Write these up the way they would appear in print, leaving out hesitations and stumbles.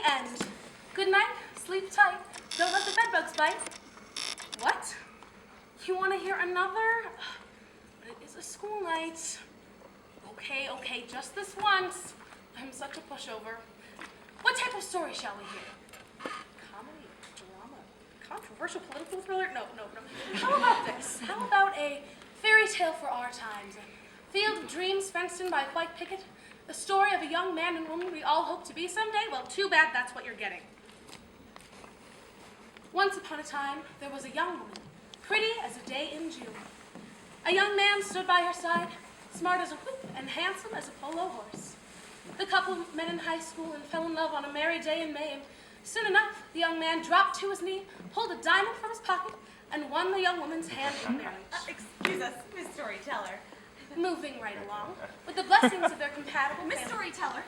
end. Good night, sleep tight, don't let the bedbugs bite. What? You want to hear another? But it is a school night. Okay, just this once. I'm such a pushover. What type of story shall we hear? Comedy, drama, controversial political thriller? No. How about this? How about a fairy tale for our times? A field of dreams fenced in by a white picket? The story of a young man and woman we all hope to be someday? Well, too bad that's what you're getting. Once upon a time, there was a young woman, pretty as a day in June. A young man stood by her side, smart as a whip and handsome as a polo horse. The couple met in high school and fell in love on a merry day in May, and soon enough, the young man dropped to his knee, pulled a diamond from his pocket, and won the young woman's hand in marriage. Excuse us, Miss Storyteller. Moving right along, with the blessings of their compatible Miss family. Storyteller.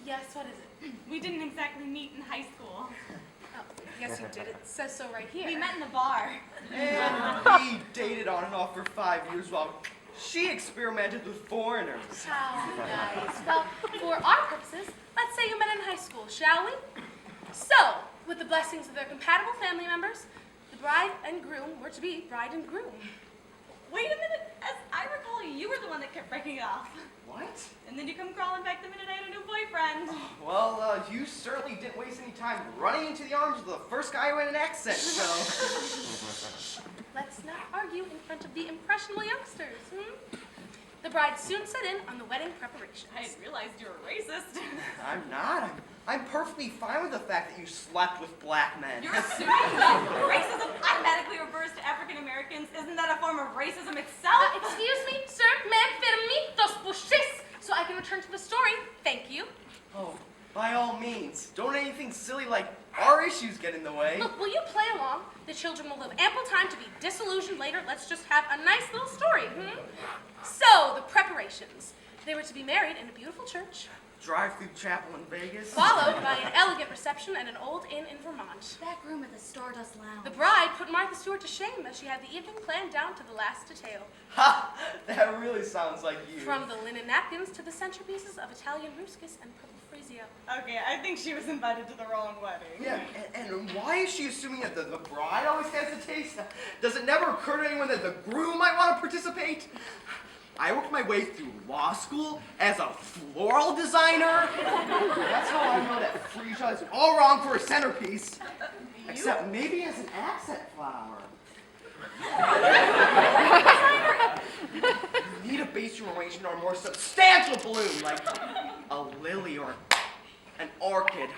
Yes, what is it? We didn't exactly meet in high school. Oh, yes, you did. It says so right here. We met in a bar. And we dated on and off for 5 years while she experimented with foreigners. How nice. Well, for our purposes, let's say you met in high school, shall we? So, with the blessings of their compatible family members, the bride and groom were to be bride and groom. Wait a minute. As I recall, you were the one that kept breaking it off. What? And then you come crawling back the minute I had a new boyfriend. Well, you certainly didn't waste any time running into the arms of the first guy who had an accent, so... Let's not argue in front of the impressionable youngsters, The bride soon set in on the wedding preparations. I didn't realize you were racist. I'm not. I'm perfectly fine with the fact that you slept with black men. You're assuming that racism automatically refers to African Americans. Isn't that a form of racism itself? Excuse me, sir, may I permit dos bushes so I can return to the story? Thank you. Oh, by all means. Don't let anything silly like our issues get in the way. Look, will you play along? The children will have ample time to be disillusioned later. Let's just have a nice little story, So, the preparations. They were to be married in a beautiful church, Drive-through chapel in Vegas. followed by an elegant reception at an old inn in Vermont. Back room at the Stardust Lounge. The bride put Martha Stewart to shame as she had the evening planned down to the last detail. Ha! That really sounds like you. From the linen napkins to the centerpieces of Italian ruscus and purple freesia. Okay, I think she was invited to the wrong wedding. Yeah, and why is she assuming that the bride always hesitates? Does it never occur to anyone that the groom might want to participate? I worked my way through law school as a floral designer. That's how I know that freesia is all wrong for a centerpiece. Except maybe as an accent flower. You need a base arrangement or a more substantial bloom, like a lily or an orchid.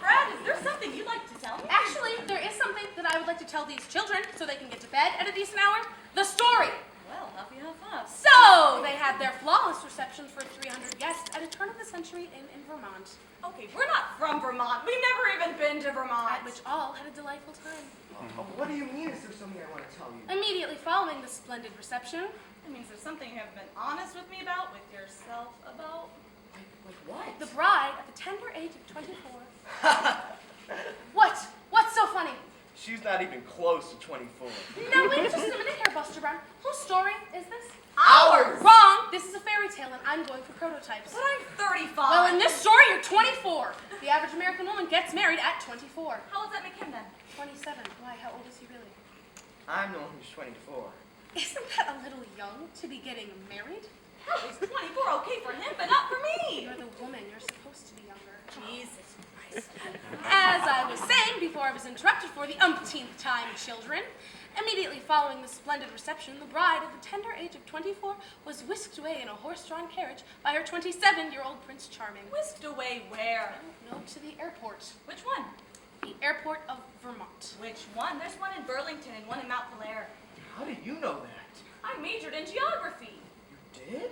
Brad, is there something you'd like to tell me? Actually, there is something that I would like to tell these children so they can get to bed at a decent hour. The story. Well, help you help us. So, they had their flawless reception for 300 guests at a turn of the century inn in Vermont, Okay, we're not from Vermont. We've never even been to Vermont. at which all had a delightful time. What do you mean? Is there something I want to tell you? Immediately following the splendid reception, That means there's something you haven't been honest with me about, with yourself about. Like what? the bride, at the tender age of 24. What? What's so funny? She's not even close to 24. Now, wait just a minute here, Buster Brown. Whose story is this? Ours! Wrong! This is a fairy tale, and I'm going for prototypes. But I'm 35. Well, in this story, you're 24. The average American woman gets married at 24. How old does that make him then? 27. Why, how old is he really? I'm the one who's 24. Isn't that a little young to be getting married? How is 24 okay for him, but not for me? You're the woman. You're supposed to be younger. Jesus Christ. As I was saying before I was interrupted for the umpteenth time, children, immediately following the splendid reception, the bride at the tender age of 24 was whisked away in a horse-drawn carriage by her 27-year-old Prince Charming. Whisked away where? No, to the airport. Which one? The airport of Vermont. Which one? There's one in Burlington and one in Mount Polaire. How did you know that? I majored in geography. You did?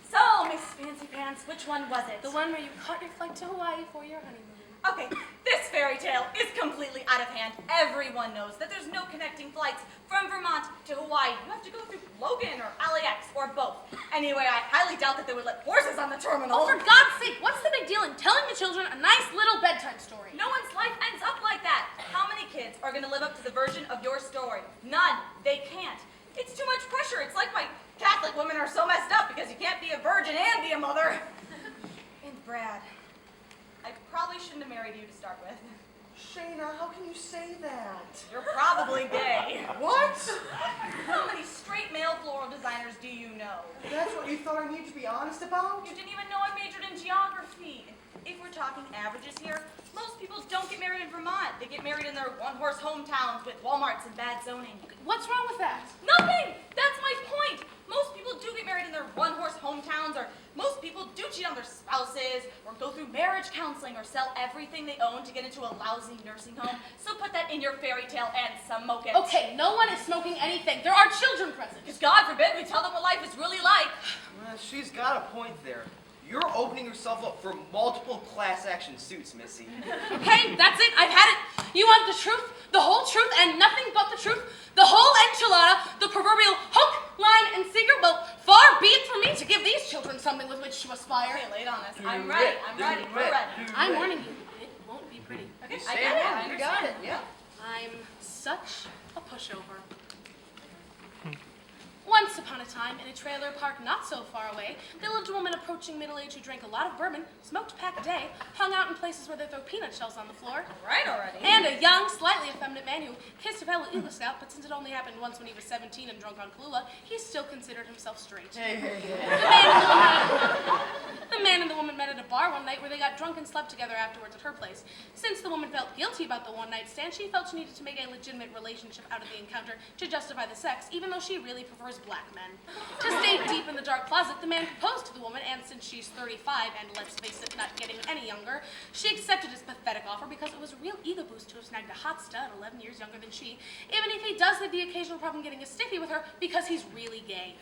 So, Miss Fancy Pants, which one was it? The one where you caught your flight to Hawaii for your honeymoon. Okay, this fairy tale is completely out of hand. Everyone knows that there's no connecting flights from Vermont to Hawaii. You have to go through Logan or LAX or both. Anyway, I highly doubt that they would let horses on the terminal. Oh, for God's sake, what's the big deal in telling the children a nice little bedtime story? No one's life ends up like that. How many kids are going to live up to the version of your story? None. They can't. It's too much pressure. It's like why Catholic women are so messed up because you can't be a virgin virgin and be a mother. And Brad, I probably shouldn't have married you to start with. Shayna, how can you say that? You're probably gay. What? How many straight male floral designers do you know? That's what you thought I needed to be honest about? You didn't even know I majored in geography. If we're talking averages here, most people don't get married in Vermont. They get married in their one-horse hometowns with Walmarts and bad zoning. What's wrong with that? Nothing! That's my point. Most people do get married in their one-horse hometowns, or most people do cheat on their spouses, or go through marriage counseling, or sell everything they own to get into a lousy nursing home. So put that in your fairy tale and smoke it. Okay, no one is smoking anything. There are children present. Because God forbid we tell them what life is really like. Well, she's got a point there. You're opening yourself up for multiple class action suits, Missy. Okay, that's it. I've had it. You want the truth, the whole truth, and nothing but the truth? The whole enchilada, the proverbial hook, line, and sinker? Well, far be it from me to give these children something with which to aspire. Okay, lay it on us. I'm ready. I'm ready. We're ready. I'm warning you, it won't be pretty. Okay, Say I get it. it. I You understand. got it, yeah. I'm such a pushover. Once upon a time, in a trailer park not so far away, there lived a woman approaching middle age who drank a lot of bourbon, smoked a pack a day, hung out in places where they throw peanut shells on the floor, Right already. and a young, slightly effeminate man who kissed a fellow Eagle Scout, but since it only happened once when he was 17 and drunk on Kahlua, he still considered himself straight. Hey, hey, hey. The man and the woman met at a bar one night where they got drunk and slept together afterwards at her place. Since the woman felt guilty about the one-night stand, she felt she needed to make a legitimate relationship out of the encounter to justify the sex, even though she really prefers black men. To stay deep in the dark closet, the man proposed to the woman, and since she's 35 and, let's face it, not getting any younger, she accepted his pathetic offer because it was a real ego boost to have snagged a hot stud 11 years younger than she, even if he does have the occasional problem getting a stiffy with her because he's really gay.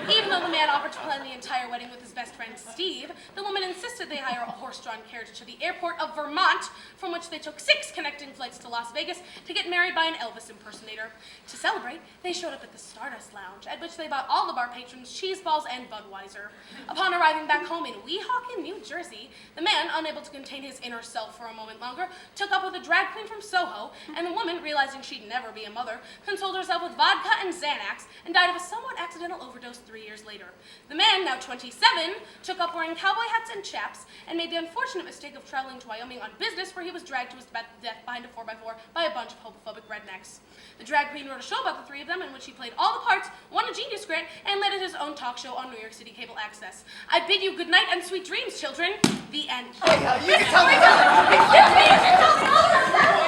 Even though the man offered to plan the entire wedding with his best friend Steve, the woman insisted they hire a horse-drawn carriage to the airport of Vermont, from which they took 6 connecting flights to Las Vegas to get married by an Elvis impersonator. To celebrate, they showed up at the Stardust Lounge, at which they bought all the bar patrons cheese balls and Budweiser. Upon arriving back home in Weehawken, New Jersey, the man, unable to contain his inner self for a moment longer, took up with a drag queen from Soho, and the woman, realizing she'd never be a mother, consoled herself with vodka and Xanax and died of a somewhat accidental overdose 3 years later. The man, now 27, took up wearing cowboy hats and chaps and made the unfortunate mistake of traveling to Wyoming on business, where he was dragged to his death behind a 4x4 by a bunch of homophobic rednecks. The drag queen wrote a show about the 3 of them in which he played all the parts, won a Genius Grant, and led his own talk show on New York City cable access. I bid you good night and sweet dreams, children. The end. Hey, you can tell me. Excuse me, you should tell me all the rest of that.